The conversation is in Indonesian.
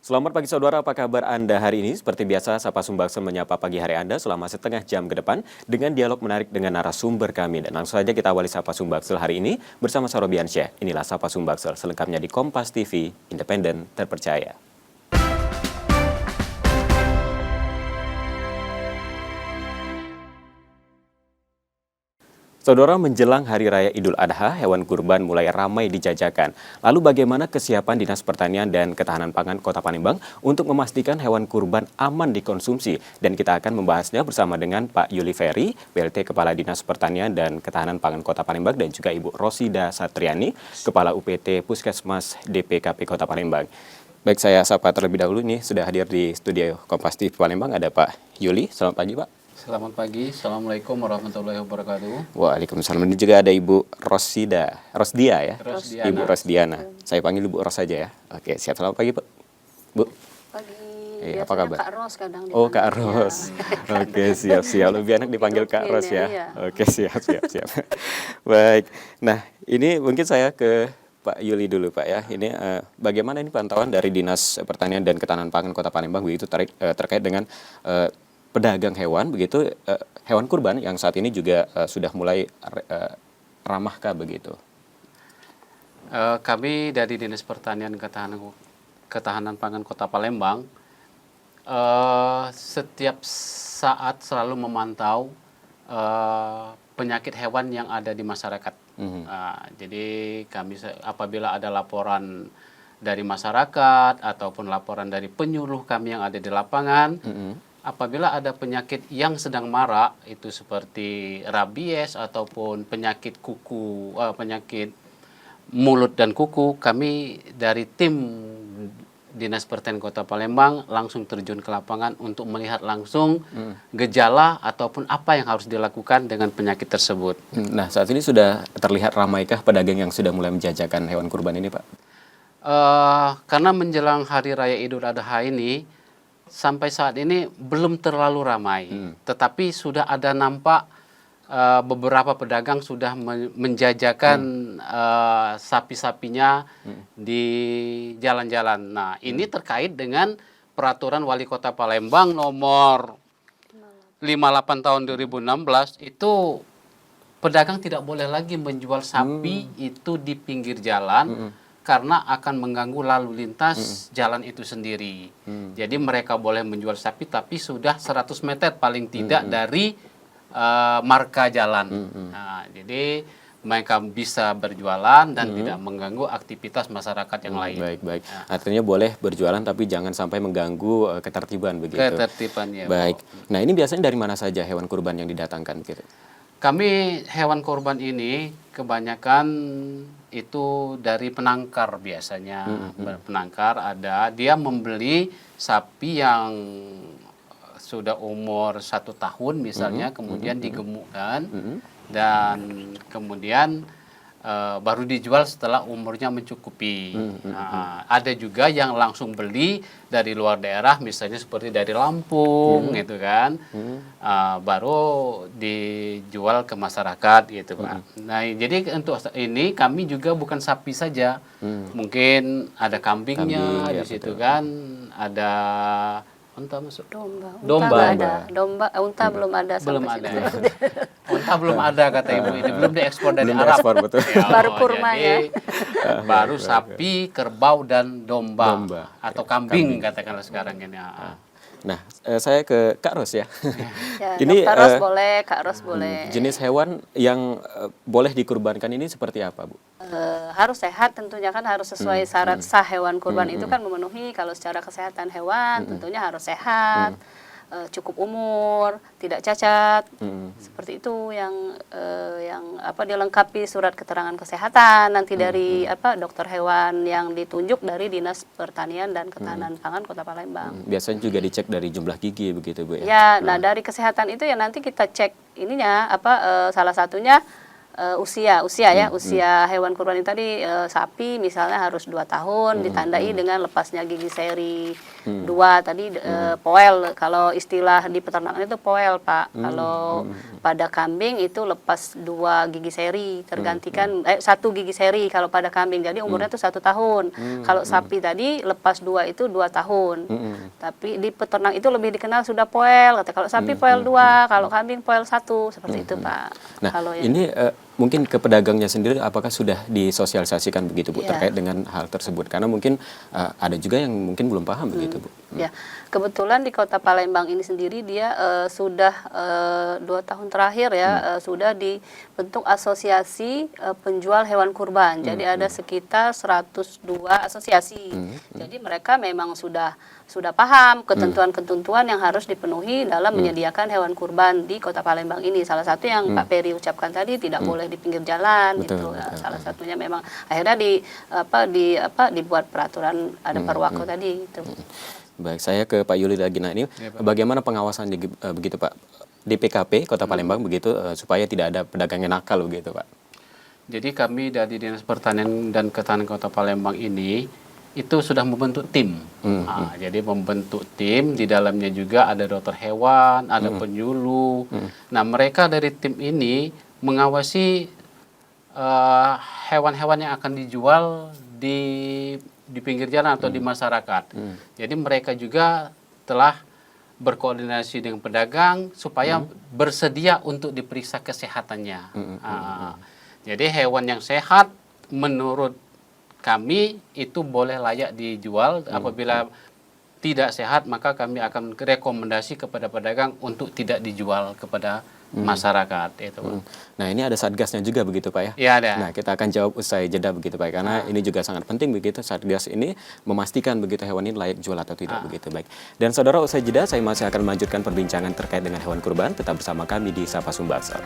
Selamat pagi saudara, apa kabar Anda hari ini? Seperti biasa, Sapa Sumbaksel menyapa pagi hari Anda selama setengah jam ke depan dengan dialog menarik dengan narasumber kami. Dan langsung saja kita awali Sapa Sumbaksel hari ini bersama Sarobiansyah. Inilah Sapa Sumbaksel selengkapnya di Kompas TV, independen, terpercaya. Saudara, menjelang Hari Raya Idul Adha, hewan kurban mulai ramai dijajakan. Lalu bagaimana kesiapan Dinas Pertanian dan Ketahanan Pangan Kota Palembang untuk memastikan hewan kurban aman dikonsumsi? Dan kita akan membahasnya bersama dengan Pak Yuli Ferry, PLT Kepala Dinas Pertanian dan Ketahanan Pangan Kota Palembang, dan juga Ibu Rosida Satriani, Kepala UPT Puskesmas DPKP Kota Palembang. Baik, saya sapa terlebih dahulu nih, sudah hadir di studio Kompas TV Palembang, ada Pak Yuli. Selamat pagi, Pak. Selamat pagi, Assalamualaikum warahmatullahi wabarakatuh. Waalaikumsalam. Ini juga ada Ibu Rosdia ya? Rosdiana. Ibu Rosdiana. Saya panggil Ibu Ros saja ya. Oke, siap. Selamat pagi, Pak. Bu. Pagi. Apa kabar? Kak Ros kadang Oh, Kak dipanggil. Ros. Oke, siap. Lebih enak dipanggil Kak Ros ya. Iya. Oke, siap. Baik. Nah, ini mungkin saya ke Pak Yuli dulu, Pak ya. Ini bagaimana ini pantauan dari Dinas Pertanian dan Ketahanan Pangan Kota Palembang begitu terkait dengan pedagang hewan begitu, hewan kurban yang saat ini juga sudah mulai ramahkah begitu? Kami dari Dinas Pertanian Ketahanan Pangan Kota Palembang setiap saat selalu memantau penyakit hewan yang ada di masyarakat. Jadi kami apabila ada laporan dari masyarakat ataupun laporan dari penyuluh kami yang ada di lapangan, apabila ada penyakit yang sedang marak, itu seperti rabies ataupun penyakit kuku, penyakit mulut dan kuku, kami dari tim Dinas Pertanian Kota Palembang langsung terjun ke lapangan untuk melihat langsung gejala ataupun apa yang harus dilakukan dengan penyakit tersebut. Nah, saat ini sudah terlihat ramaikah pedagang yang sudah mulai menjajakan hewan kurban ini, Pak? Karena menjelang Hari Raya Idul Adha ini, sampai saat ini belum terlalu ramai, tetapi sudah ada nampak beberapa pedagang sudah menjajakan sapi-sapinya di jalan-jalan. Nah, ini terkait dengan peraturan Wali Kota Palembang nomor 58 tahun 2016, itu pedagang tidak boleh lagi menjual sapi itu di pinggir jalan, karena akan mengganggu lalu lintas jalan itu sendiri. Jadi mereka boleh menjual sapi tapi sudah 100 meter paling tidak dari marka jalan. Nah, jadi mereka bisa berjualan dan tidak mengganggu aktivitas masyarakat yang lain. Baik. Artinya boleh berjualan tapi jangan sampai mengganggu ketertiban begitu. Ketertiban, ya. Baik. Nah, ini biasanya dari mana saja hewan kurban yang didatangkan gitu? Kami hewan kurban ini kebanyakan itu dari penangkar biasanya. Penangkar ada, dia membeli sapi yang sudah umur 1 tahun misalnya, kemudian digemukkan dan kemudian baru dijual setelah umurnya mencukupi. Nah, ada juga yang langsung beli dari luar daerah, misalnya seperti dari Lampung, gitu kan, baru dijual ke masyarakat, gitu, Pak. Nah, jadi untuk ini kami juga bukan sapi saja, mungkin ada kambingnya di situ, kan, ada unta masuk. Domba ada. Unta belum ada. Belum sampai ada. situ. Unta belum ada, kata Ibu. Ini belum diekspor dari Belum Arab. diekspor, betul. Baru kurma, jadi, baru sapi, kerbau, dan domba. Atau kambing, katakanlah sekarang ini. Nah, saya ke Kak Ros ya. Ya, Ini Dr. Ros boleh, Kak Ros boleh. jenis hewan yang boleh dikurbankan ini seperti apa, Bu? Harus sehat tentunya, kan harus sesuai syarat sah hewan kurban itu kan memenuhi. Kalau secara kesehatan hewan tentunya harus sehat, cukup umur, tidak cacat, seperti itu yang dilengkapi surat keterangan kesehatan nanti dari dokter hewan yang ditunjuk dari Dinas Pertanian dan Ketahanan Pangan Kota Palembang. Biasanya juga dicek dari jumlah gigi begitu, Bu ya? Ya, nah dari kesehatan itu ya nanti kita cek ininya salah satunya usia hewan kurban itu tadi, sapi misalnya harus 2 tahun, ditandai dengan lepasnya gigi seri 2 tadi, poel, kalau istilah di peternakan itu poel, Pak. Kalau pada kambing itu lepas 2 gigi seri, tergantikan 1 gigi seri kalau pada kambing, jadi umurnya itu 1 tahun. Kalau sapi tadi lepas 2 itu 2 tahun. Tapi di peternak itu lebih dikenal sudah poel, kalau sapi poel 2, kalau kambing poel 1, seperti itu, Pak. Nah, Kalau ini mungkin ke pedagangnya sendiri apakah sudah disosialisasikan begitu Bu Ya. terkait dengan hal tersebut? Karena mungkin ada juga yang mungkin belum paham begitu Bu. Ya, kebetulan di Kota Palembang ini sendiri dia sudah 2 tahun terakhir ya, sudah dibentuk asosiasi penjual hewan kurban. Jadi ada sekitar 102 asosiasi. Jadi mereka memang sudah paham ketentuan-ketentuan yang harus dipenuhi dalam menyediakan hewan kurban di Kota Palembang ini. Salah satu yang Pak Peri ucapkan tadi, tidak boleh di pinggir jalan. Betul, gitu. betul. Salah satunya memang akhirnya dibuat peraturan ada perwako tadi gitu. Baik, saya ke Pak Yuli lagi. Nah, ini bagaimana pengawasan begitu Pak di PKP Kota Palembang begitu supaya tidak ada pedagang yang nakal begitu Pak? Jadi kami dari Dinas Pertanian dan Ketahanan Kota Palembang ini itu sudah membentuk tim. Jadi membentuk tim, di dalamnya juga ada dokter hewan, ada penyuluh. Nah, mereka dari tim ini mengawasi hewan-hewan yang akan dijual di pinggir jalan atau di masyarakat. Jadi mereka juga telah berkoordinasi dengan pedagang supaya bersedia untuk diperiksa kesehatannya. Jadi hewan yang sehat menurut kami itu boleh layak dijual. Apabila tidak sehat maka kami akan rekomendasi kepada pedagang untuk tidak dijual kepada masyarakat itu. Nah, ini ada satgasnya juga begitu Pak ya? Iya, ada. Nah, kita akan jawab usai jeda begitu Pak, karena ini juga sangat penting begitu satgas ini memastikan begitu hewan ini layak jual atau tidak begitu. Baik. Dan saudara, usai jeda saya masih akan melanjutkan perbincangan terkait dengan hewan kurban. Tetap bersama kami di Sapa Sumbaksel.